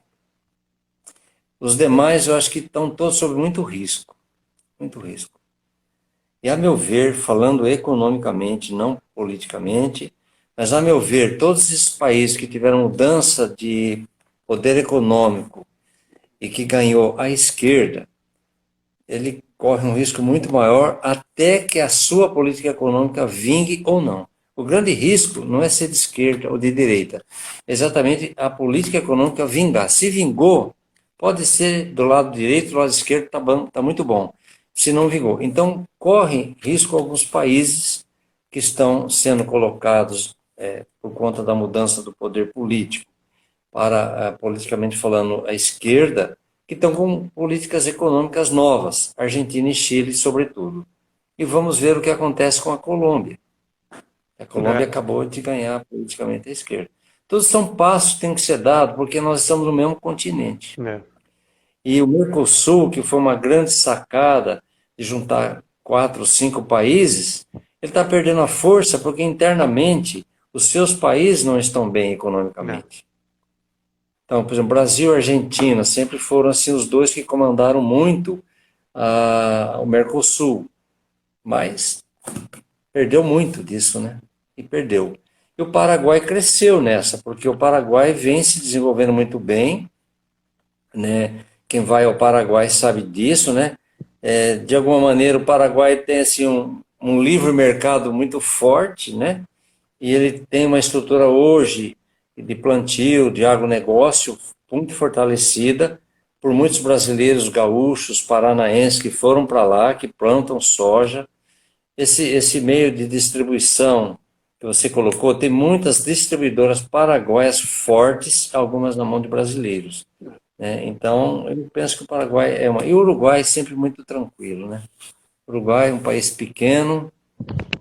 Os demais eu acho que estão todos sob muito risco, muito risco. E a meu ver, falando economicamente, não politicamente, mas a meu ver, todos esses países que tiveram mudança de poder econômico e que ganhou a esquerda, ele corre um risco muito maior até que a sua política econômica vingue ou não. O grande risco não é ser de esquerda ou de direita, é exatamente a política econômica vingar. Se vingou, pode ser do lado direito, do lado esquerdo, está tá muito bom. Se não vingou. Então, corre risco alguns países que estão sendo colocados por conta da mudança do poder político para, politicamente falando, a esquerda, que estão com políticas econômicas novas, Argentina e Chile, sobretudo. E vamos ver o que acontece com a Colômbia. A Colômbia É, acabou de ganhar politicamente a esquerda. Todos são passos que têm que ser dados, porque nós estamos no mesmo continente. é, E o Mercosul, que foi uma grande sacada de juntar 4 ou 5 países, ele está perdendo a força porque internamente os seus países não estão bem é. economicamente. Então, por exemplo, Brasil e Argentina sempre foram assim os dois que comandaram muito o Mercosul, mas perdeu muito disso, né? E perdeu. E o Paraguai cresceu nessa, porque o Paraguai vem se desenvolvendo muito bem, né? Quem vai ao Paraguai sabe disso, né? De alguma maneira, o Paraguai tem assim um livre mercado muito forte, né? E ele tem uma estrutura hoje de plantio, de agronegócio muito fortalecida por muitos brasileiros, gaúchos, paranaenses que foram para lá, que plantam soja. Esse meio de distribuição que você colocou, tem muitas distribuidoras paraguaias fortes, algumas na mão de brasileiros, né? Então, eu penso que o Paraguai é uma... E o Uruguai é sempre muito tranquilo, né? O Uruguai é um país pequeno,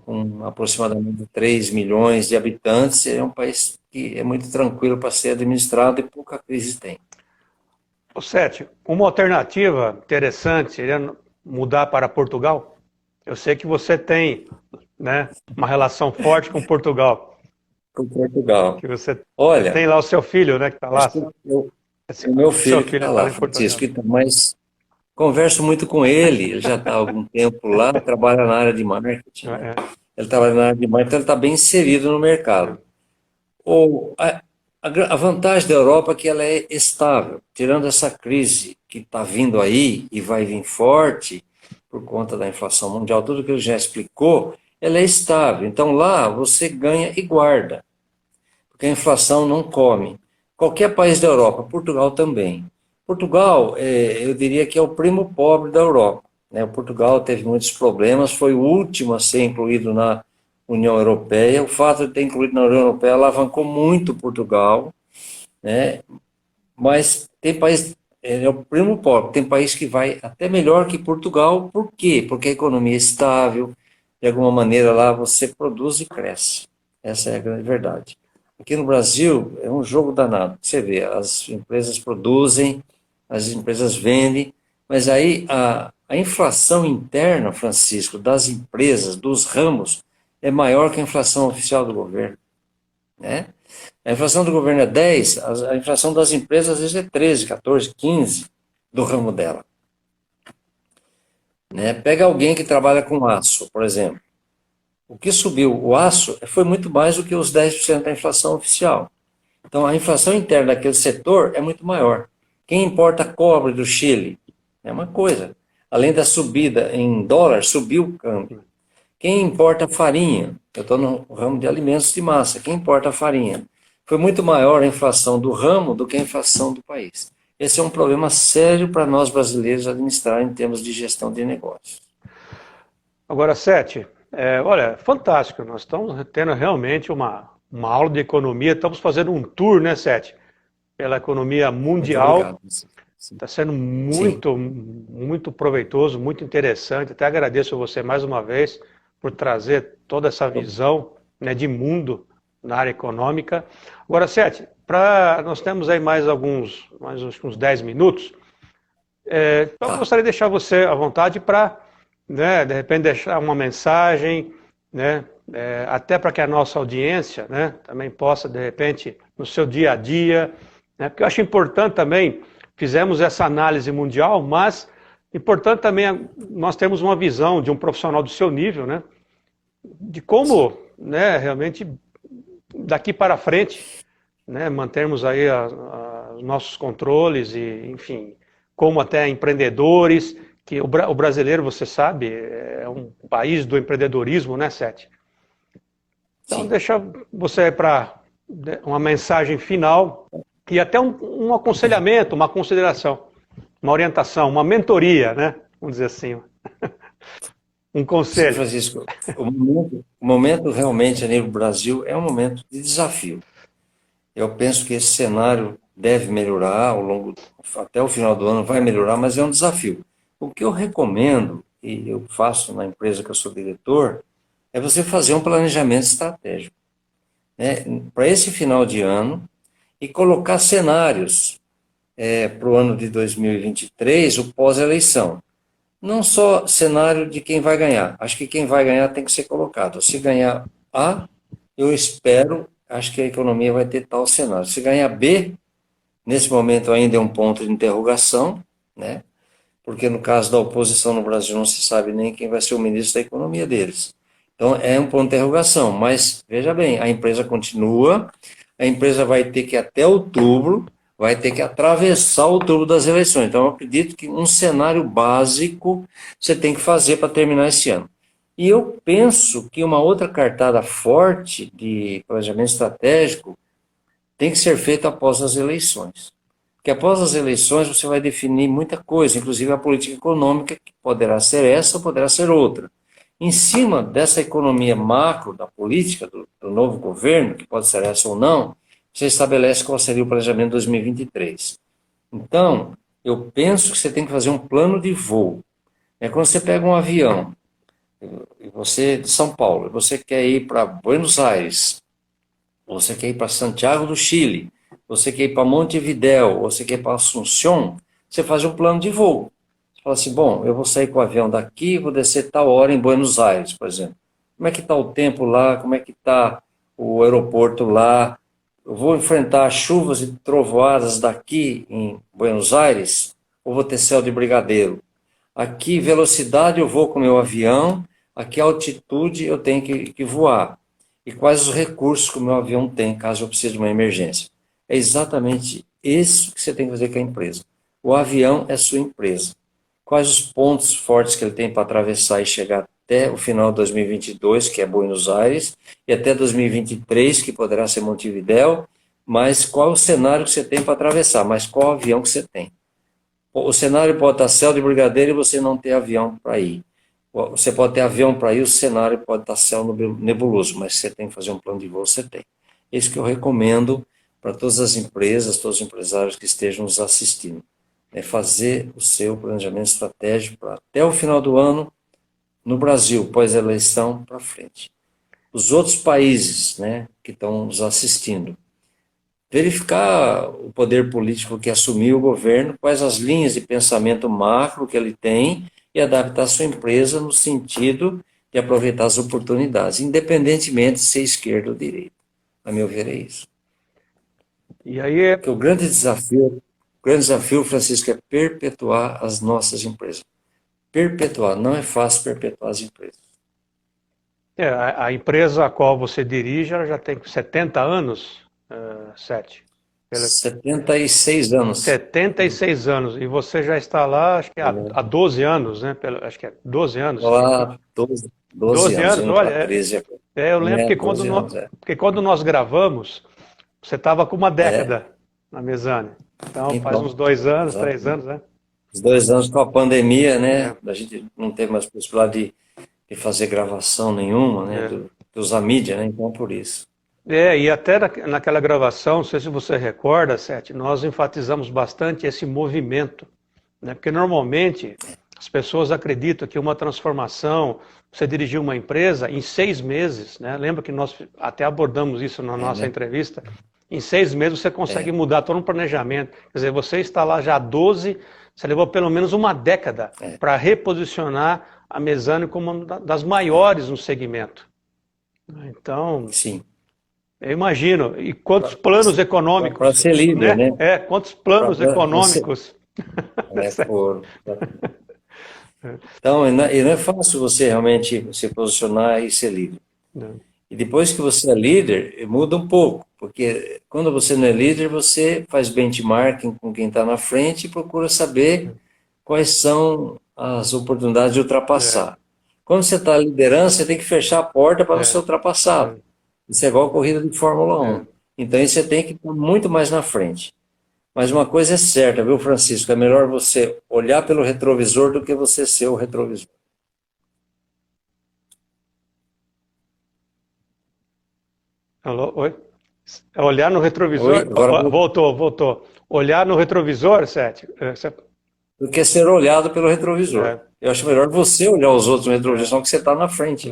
com aproximadamente 3 milhões de habitantes, é um país que é muito tranquilo para ser administrado e pouca crise tem. Ô, Sete, uma alternativa interessante seria mudar para Portugal? Eu sei que você tem, né, uma relação forte com Portugal, Com Portugal. que você tem Olha, lá o seu filho, né, que está lá. acho que o meu Acho que seu filho que filho está está lá lá, em Portugal. Francisco, então, mas converso muito com ele, ele já está há algum tempo lá, trabalha na área de marketing, né? É, Ele trabalha na área de marketing, então ele está bem inserido no é, mercado. A vantagem da Europa é que ela é estável, tirando essa crise que está vindo aí e vai vir forte por conta da inflação mundial, tudo que ele já explicou, ela é estável. Então lá você ganha e guarda, porque a inflação não come. Qualquer país da Europa, Portugal também. Portugal, eu diria que é o primo pobre da Europa, né? O Portugal teve muitos problemas, foi o último a ser incluído na União Europeia. O fato de ter incluído na União Europeia alavancou muito Portugal, né? Mas tem país, é o primo pobre, tem país que vai até melhor que Portugal. Por quê? Porque a economia é estável, de alguma maneira lá você produz e cresce. Essa é a grande verdade. Aqui no Brasil é um jogo danado. Você vê, as empresas produzem, as empresas vendem, mas aí a inflação interna, Francisco, das empresas, dos ramos, é maior que a inflação oficial do governo, né? A inflação do governo é 10, a inflação das empresas às vezes é 13, 14, 15 do ramo dela, né? Pega alguém que trabalha com aço, por exemplo. O que subiu o aço foi muito mais do que os 10% da inflação oficial. Então, a inflação interna daquele setor é muito maior. Quem importa cobre do Chile é uma coisa. Além da subida em dólar, subiu o câmbio. Quem importa farinha, eu estou no ramo de alimentos de massa, quem importa farinha? Foi muito maior a inflação do ramo do que a inflação do país. Esse é um problema sério para nós brasileiros administrar em termos de gestão de negócios. Agora, Sete, olha, fantástico. Nós estamos tendo realmente uma aula de economia. Estamos fazendo um tour, né, Sete? Pela economia Muito mundial. obrigado. Está sendo Sim, muito proveitoso, muito interessante. Até agradeço a você mais uma vez por trazer toda essa visão, né, de mundo na área econômica. Agora, Sete, nós temos aí mais uns 10 minutos. Então, eu tá. gostaria de deixar você à vontade para, né, de repente, deixar uma mensagem, né, até para que a nossa audiência, né, também possa, de repente, no seu dia a dia, né, porque eu acho importante também, fizemos essa análise mundial, mas importante também nós temos uma visão de um profissional do seu nível, né, de como, né, realmente, daqui para frente, né, mantermos aí os nossos controles e, enfim, como até empreendedores, que o brasileiro, você sabe, é um país do empreendedorismo, né, Sete? Então, Sim. deixa você aí para uma mensagem final e até um aconselhamento, uma consideração, uma orientação, uma mentoria, né? Vamos dizer assim, um Sim, conselho. Francisco, o momento realmente a nível Brasil é um momento de desafio. Eu penso que esse cenário deve melhorar até o final do ano vai melhorar, mas é um desafio. O que eu recomendo, e eu faço na empresa que eu sou diretor, é você fazer um planejamento estratégico, né, para esse final de ano e colocar cenários para o ano de 2023, o pós-eleição. Não só cenário de quem vai ganhar. Acho que quem vai ganhar tem que ser colocado. Se ganhar A, eu espero, acho que a economia vai ter tal cenário. Se ganhar B, nesse momento ainda é um ponto de interrogação, né? Porque no caso da oposição no Brasil não se sabe nem quem vai ser o ministro da economia deles. Então é um ponto de interrogação, mas veja bem, a empresa continua, a empresa vai ter que até outubro, vai ter que atravessar outubro das eleições. Então eu acredito que um cenário básico você tem que fazer para terminar esse ano. E eu penso que uma outra cartada forte de planejamento estratégico tem que ser feita após as eleições. Porque após as eleições você vai definir muita coisa, inclusive a política econômica, que poderá ser essa ou poderá ser outra. Em cima dessa economia macro da política do novo governo, que pode ser essa ou não, você estabelece qual seria o planejamento 2023. Então, eu penso que você tem que fazer um plano de voo. É quando você pega um avião, e você de São Paulo, e você quer ir para Buenos Aires, você quer ir para Santiago do Chile, você quer ir para Montevidéu, você quer ir para Assunção, você faz um plano de voo. Você fala assim, bom, eu vou sair com o avião daqui, vou descer tal hora em Buenos Aires, por exemplo. Como é que está o tempo lá? Como é que está o aeroporto lá? Eu vou enfrentar chuvas e trovoadas daqui em Buenos Aires ou vou ter céu de brigadeiro? Aqui, velocidade, eu vou com o meu avião, aqui, altitude, eu tenho que voar. E quais os recursos que o meu avião tem, caso eu precise de uma emergência. É exatamente isso que você tem que fazer com a empresa. O avião é sua empresa. Quais os pontos fortes que ele tem para atravessar e chegar até o final de 2022, que é Buenos Aires, e até 2023, que poderá ser Montevidéu, mas qual o cenário que você tem para atravessar, mas qual avião que você tem. O cenário pode estar céu de brigadeiro e você não ter avião para ir. Você pode ter avião para ir, o cenário pode estar céu nebuloso, mas você tem que fazer um plano de voo, você tem. Isso que eu recomendo para todas as empresas, todos os empresários que estejam nos assistindo. É fazer o seu planejamento estratégico para até o final do ano, no Brasil, pós-eleição, para frente. Os outros países, né, que estão nos assistindo, verificar o poder político que assumiu o governo, quais as linhas de pensamento macro que ele tem e adaptar a sua empresa no sentido de aproveitar as oportunidades, independentemente de ser esquerda ou direita. A meu ver, é isso. E aí, Porque o grande desafio, Francisco, é perpetuar as nossas empresas. perpetuar. Não é fácil perpetuar as empresas. A empresa a qual você dirige, ela já tem 70 anos, Sete? 76 anos. 76 anos. E você já está lá, acho que há 12 anos, né? Acho que é 12 anos. Lá, 12 anos, indo olha, para 13. eu lembro que porque quando nós gravamos, você estava com uma década na Mesane. Então, faz uns 2 anos, 3 anos, né? Os 2 anos com a pandemia, né? A gente não teve mais possibilidade de fazer gravação nenhuma, né? De usar mídia, né? Então, por isso. E até naquela gravação, não sei se você recorda, Sete, nós enfatizamos bastante esse movimento, né? Porque normalmente as pessoas acreditam que uma transformação, você dirigir uma empresa em 6 meses, né? Lembra que nós até abordamos isso na nossa entrevista? Em 6 meses você consegue mudar todo um planejamento. Quer dizer, você está lá já há 12, você levou pelo menos uma década para reposicionar a Mesane como uma das maiores no segmento. Então, sim. Eu imagino. E quantos planos econômicos? Para ser líder, né? Quantos planos econômicos? Então, e não é fácil você realmente se posicionar e ser líder. Não. E depois que você é líder, muda um pouco, porque quando você não é líder, você faz benchmarking com quem está na frente e procura saber quais são as oportunidades de ultrapassar. Quando você está na liderança, você tem que fechar a porta para não ser ultrapassado. Isso é igual a corrida de Fórmula 1. Então, você tem que estar muito mais na frente. Mas uma coisa é certa, viu, Francisco? É melhor você olhar pelo retrovisor do que você ser o retrovisor. Alô? Oi? Olhar no retrovisor? Oi, agora voltou. Olhar no retrovisor, Sete? Do que ser olhado pelo retrovisor. Eu acho melhor você olhar os outros no retrovisor, senão que você está na frente.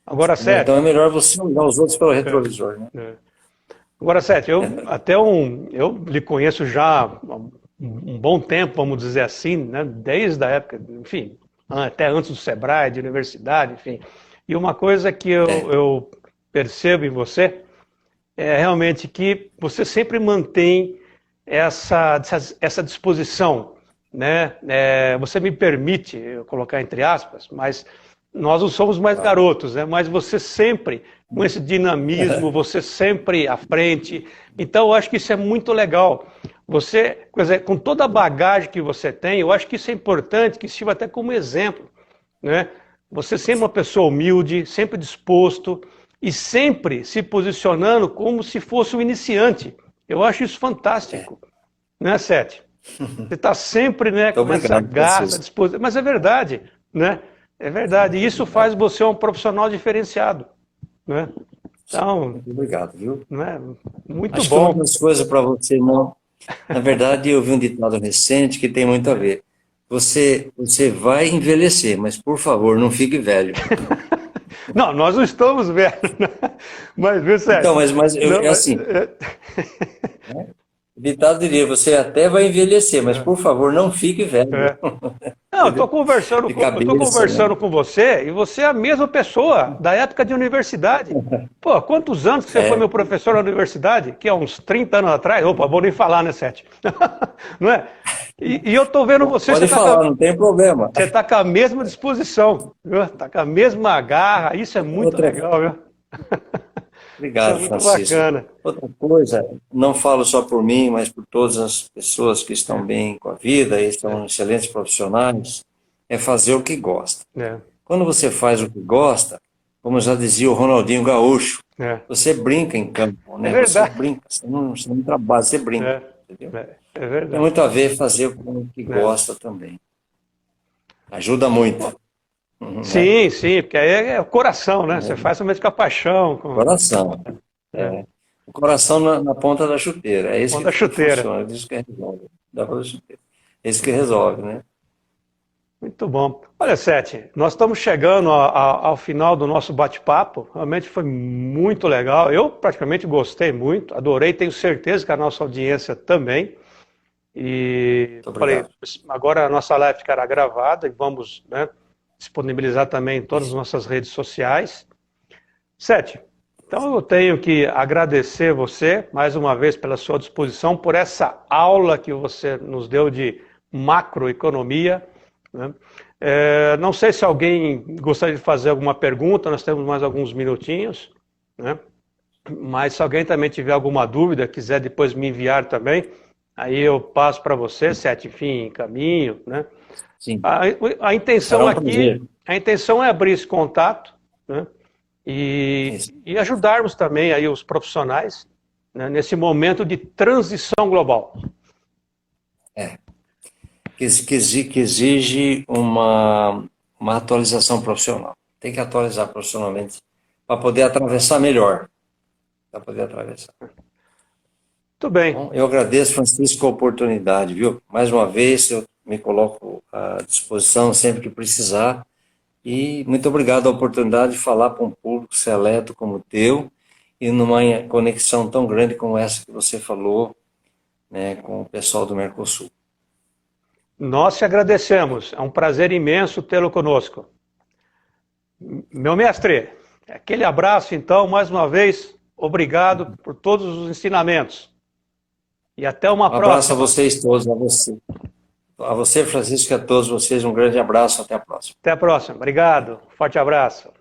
Agora, Sete... Então é melhor você olhar os outros pelo retrovisor. Né? Agora, Sete, eu lhe conheço já há um bom tempo, vamos dizer assim, né? Desde a época, enfim, até antes do Sebrae, de universidade, enfim. E uma coisa que eu percebo em você é realmente que você sempre mantém essa disposição, né? Você me permite colocar entre aspas, mas nós não somos mais garotos, né? Mas você sempre, com esse dinamismo, você sempre à frente. Então, eu acho que isso é muito legal. Você, quer dizer, com toda a bagagem que você tem, eu acho que isso é importante, que sirva até como exemplo, né? Você sempre uma pessoa humilde, sempre disposto e sempre se posicionando como se fosse um iniciante. Eu acho isso fantástico, né, Sete? Você está sempre, né, com essa garra, disposição. Mas é verdade, né? É verdade. E isso faz você um profissional diferenciado, né? Então, muito obrigado, viu? Né? Muito Acho bom. que uma das coisas para você não... Na verdade, eu vi um ditado recente que tem muito a ver. Você vai envelhecer, mas por favor, não fique velho. Não, nós não estamos velhos, né? Mas, viu, Sérgio? Então, mas é assim. O ditado diria, você até vai envelhecer, mas por favor, não fique velho. Não, eu estou conversando com você e você é a mesma pessoa da época de universidade. Pô, quantos anos que você foi meu professor na universidade? Que há uns 30 anos atrás? Opa, vou nem falar, né, Sete? Não é? E eu estou vendo você... Pode falar, não tem problema. Você está com a mesma disposição, está com a mesma garra, isso é muito legal, viu? Obrigado, Francisco. Bacana. Outra coisa, não falo só por mim, mas por todas as pessoas que estão bem com a vida e são excelentes profissionais, é fazer o que gosta. Quando você faz o que gosta, como já dizia o Ronaldinho Gaúcho, você brinca em campo, né? Você brinca, você não trabalha, você brinca. Entendeu? É verdade. Tem muito a ver fazer o que gosta também. Ajuda muito. Sim, sim, porque aí é o coração, né? Você faz somente com a paixão. Coração. O coração na ponta da chuteira. É isso que funciona, é isso que resolve. É isso que resolve, né? Muito bom. Olha, Sete, nós estamos chegando ao final do nosso bate-papo. Realmente foi muito legal. Eu praticamente gostei muito, adorei, tenho certeza que a nossa audiência também. E falei, agora a nossa live ficará gravada e vamos, né, disponibilizar também em todas as nossas redes sociais. Sete, então eu tenho que agradecer você mais uma vez pela sua disposição, por essa aula que você nos deu de macroeconomia. né? Não sei se alguém gostaria de fazer alguma pergunta, nós temos mais alguns minutinhos, né? Mas se alguém também tiver alguma dúvida, quiser depois me enviar também, aí eu passo para você, Sete, enfim, encaminho, né? Sim. A intenção Será um aqui, prazer. a intenção é abrir esse contato, né? Isso. E ajudarmos também aí os profissionais, né, nesse momento de transição global. Que exige uma atualização profissional. Tem que atualizar profissionalmente para poder atravessar melhor. Para poder atravessar. Muito bem. Bom, eu agradeço, Francisco, a oportunidade, viu? Mais uma vez, eu me coloco à disposição sempre que precisar. E muito obrigado a oportunidade de falar para um público seleto como o teu e numa conexão tão grande como essa que você falou, né, com o pessoal do Mercosul. Nós te agradecemos. É um prazer imenso tê-lo conosco. Meu mestre, aquele abraço, então, mais uma vez, obrigado por todos os ensinamentos. E até uma próxima. Um abraço a vocês todos, a você, Francisco, e a todos vocês, um grande abraço, até a próxima. Até a próxima. Obrigado. Forte abraço.